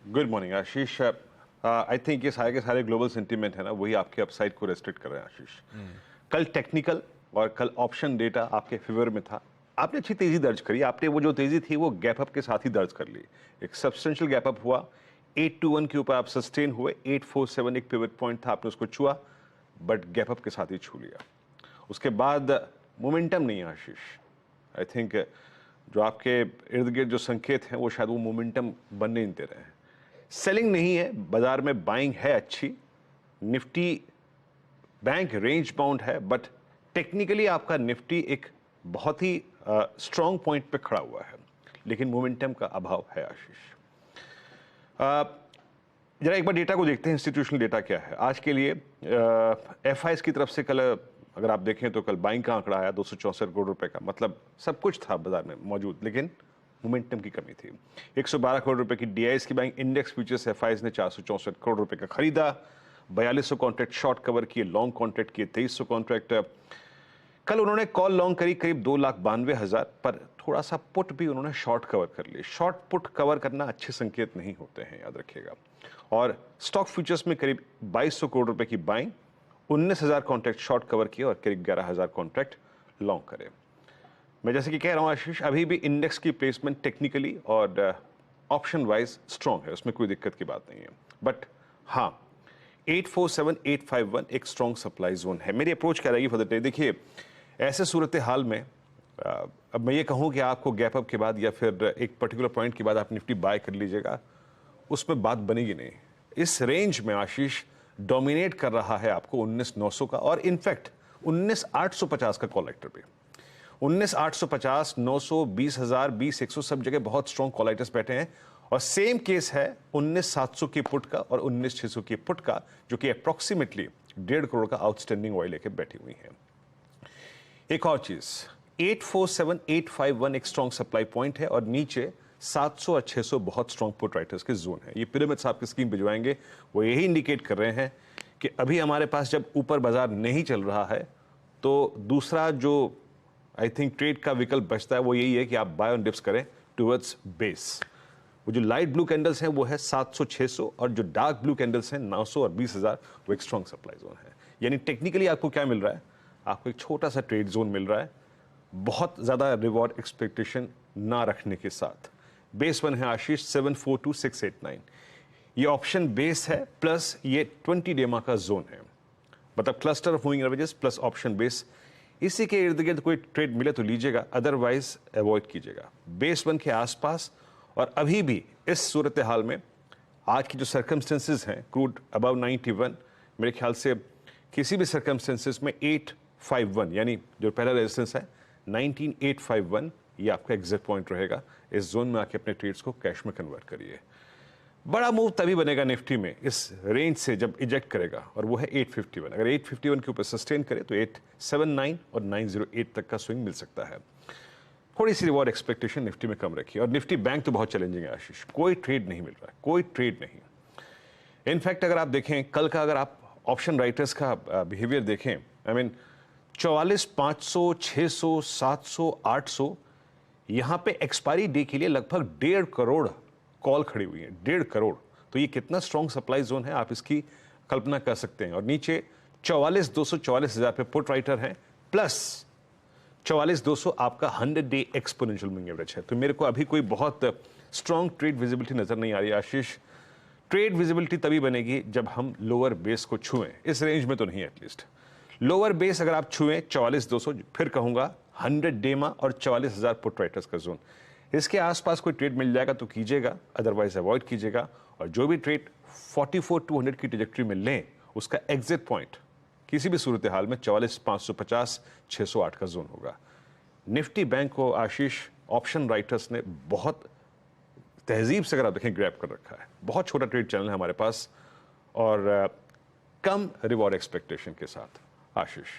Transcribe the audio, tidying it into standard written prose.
Good morning Ashish. I think ये सारे के सारे ग्लोबल सेंटीमेंट है ना, वही आपके अपसाइड को रेस्ट्रिक्ट कर रहे हैं आशीष। कल टेक्निकल और कल ऑप्शन डेटा आपके फेवर में था। आपने अच्छी तेजी दर्ज करी। आपने वो जो तेजी थी वो गैप अप के साथ ही दर्ज कर ली। एक सब्सटेंशियल गैप अप हुआ, 821 के ऊपर आप सस्टेन हुए। 847 एक पिवट पॉइंट था, आपने उसको छुआ, बट गैप अप के साथ ही छू लिया। उसके बाद मोमेंटम नहीं है आशीष। आई थिंक जो आपके इर्द गिर्द जो संकेत हैं वो शायद वो मोमेंटम बनने नहीं दे रहे हैं। सेलिंग नहीं है, बाजार में बाइंग है अच्छी। निफ्टी बैंक रेंज बाउंड है, बट टेक्निकली आपका निफ्टी एक बहुत ही स्ट्रॉन्ग पॉइंट पे खड़ा हुआ है, लेकिन मोमेंटम का अभाव है आशीष। जरा एक बार डेटा को देखते हैं, इंस्टीट्यूशनल डेटा क्या है आज के लिए। एफआईएस की तरफ से कल अगर आप देखें तो कल बाइंग का आंकड़ा आया 264 करोड़ रुपए का। मतलब सब कुछ था बाजार में मौजूद, लेकिन मोमेंटम की कमी थी। 112 करोड़ रुपए की डीआईएस की बाइंग, इंडेक्स फ्यूचर्स एफआईएस ने 464 करोड़ रुपए का खरीदा। 4200 कॉन्ट्रैक्ट शॉर्ट कवर किए, लॉन्ग कॉन्ट्रैक्ट किए 2300 कॉन्ट्रैक्ट। कल उन्होंने कॉल लॉन्ग करी करीब 2,92,000, पर थोड़ा सा पुट भी उन्होंने शॉर्ट कवर कर लिए। शॉर्ट पुट कवर करना अच्छे संकेत नहीं होते हैं, याद रखिएगा। और स्टॉक फ्यूचर्स में करीब 2200 करोड़ रुपए की बाइंग, 19,000 कॉन्ट्रैक्ट शॉर्ट कवर किए और करीब 11,000 कॉन्ट्रैक्ट लॉन्ग करे। मैं जैसे कि कह रहा हूं आशीष, अभी भी इंडेक्स की प्लेसमेंट टेक्निकली और ऑप्शन वाइज स्ट्रॉन्ग है, उसमें कोई दिक्कत की बात नहीं है। बट हाँ, 847 851 एक स्ट्रॉन्ग सप्लाई जोन है। मेरी अप्रोच क्या रहेगी फॉर द डे? देखिए, ऐसे सूरत हाल में अब मैं ये कहूं कि आपको गैप अप के बाद या फिर एक पर्टिकुलर पॉइंट के बाद आप निफ्टी बाय कर लीजिएगा, उसमें बात बनेगी नहीं। इस रेंज में आशीष डोमिनेट कर रहा है आपको 19,900 का, और इनफैक्ट 19,850 का कॉलेक्टर पे। 19,850, 900, 20,000, 20,100 सब जगह बहुत स्ट्रॉन्ग कॉलेक्टर्स बैठे हैं। और सेम केस है 19,700 की पुट का और 19,600 की पुट का, जो कि अप्रोक्सीमेटली 1.5 करोड़ का आउटस्टैंडिंग ऑयल लेके बैठी हुई है। एक और चीज, 847 851 एक स्ट्रॉन्ग सप्लाई पॉइंट है और नीचे 700 और 600 बहुत स्ट्रॉन्ग पुट राइटर्स के जोन है। ये पिरामिड्स आपकी स्क्रीन पे जो आएंगे वो यही इंडिकेट कर रहे हैं कि अभी हमारे पास जब ऊपर बाजार नहीं चल रहा है तो दूसरा जो आई थिंक ट्रेड का विकल्प बचता है वो यही है कि आप बाय ऑन डिप्स करें टुवर्ड्स बेस। वो जो लाइट ब्लू कैंडल्स हैं वो है 700 600, और जो डार्क ब्लू कैंडल्स हैं 900 और 20,000, वो एक स्ट्रॉन्ग सप्लाई जोन है। यानी टेक्निकली आपको क्या मिल रहा है? आपको एक छोटा सा ट्रेड जोन मिल रहा है, बहुत ज्यादा रिवॉर्ड एक्सपेक्टेशन ना रखने के साथ। बेस वन है आशीष 742689। ये ऑप्शन बेस है प्लस ये 20 डेमा का जोन है, मतलब cluster of moving averages plus option base. इसी के इर्द गिर्द कोई ट्रेड मिले तो लीजिएगा, अदरवाइज अवॉइड कीजिएगा। बेस वन के आसपास, और अभी भी इस सूरत हाल में आज की जो सर्कमस्टेंसेज हैं, क्रूड अबव 91, मेरे ख्याल से किसी भी सर्कमस्टेंसेज में 851 यानी जो पहला रेजिस्टेंस है 19,851, ये आपका एग्जिट पॉइंट रहेगा। इस जोन में आके अपने ट्रेड्स को कैश में कन्वर्ट करिए। बड़ा मूव तभी बनेगा निफ्टी में इस रेंज से जब इजेक्ट करेगा, और वो है 851। अगर 851 के ऊपर सस्टेन करे तो 879 और 908 तक का स्विंग मिल सकता है। थोड़ी सी रिवॉर्ड एक्सपेक्टेशन निफ्टी में कम रखिए। और निफ्टी बैंक तो बहुत चैलेंजिंग है आशीष, कोई ट्रेड नहीं मिल रहा है, कोई ट्रेड नहीं। इनफैक्ट अगर आप देखें कल का, अगर आप ऑप्शन राइटर्स का बिहेवियर देखें, आई मीन 44, 500, 600, 700, 800, यहां पे एक्सपायरी डे के लिए लगभग 1.5 करोड़ कॉल खड़ी हुई है। 1.5 करोड़, तो ये कितना स्ट्रॉन्ग सप्लाई जोन है आप इसकी कल्पना कर सकते हैं। और नीचे 44,200 44,000 पे पुट राइटर हैं, प्लस 44,200 आपका 100 डे एक्सपोनेंशियल मूविंग एवरेज है। तो मेरे को अभी कोई बहुत स्ट्रॉन्ग ट्रेड विजिबिलिटी नजर नहीं आ रही आशीष। ट्रेड विजिबिलिटी तभी बनेगी जब हम लोअर बेस को छुएं, इस रेंज में तो नहीं एटलीस्ट। लोअर बेस अगर आप छुएं 44,200, फिर कहूंगा 100 डेमा और 44,000 पुट राइटर्स का जोन, इसके आसपास कोई ट्रेड मिल जाएगा तो कीजिएगा, अदरवाइज अवॉइड कीजिएगा। और जो भी ट्रेड 44,200 की ट्रेजेक्टरी में लें, उसका एग्जिट पॉइंट किसी भी सूरत हाल में 44,550 608 का जोन होगा। निफ्टी बैंक को आशीष ऑप्शन राइटर्स ने बहुत तहजीब से, अगर आप देखें, ग्रैब कर रखा है। बहुत छोटा ट्रेड चैनल है हमारे पास और कम रिवॉर्ड एक्सपेक्टेशन के साथ आशीष।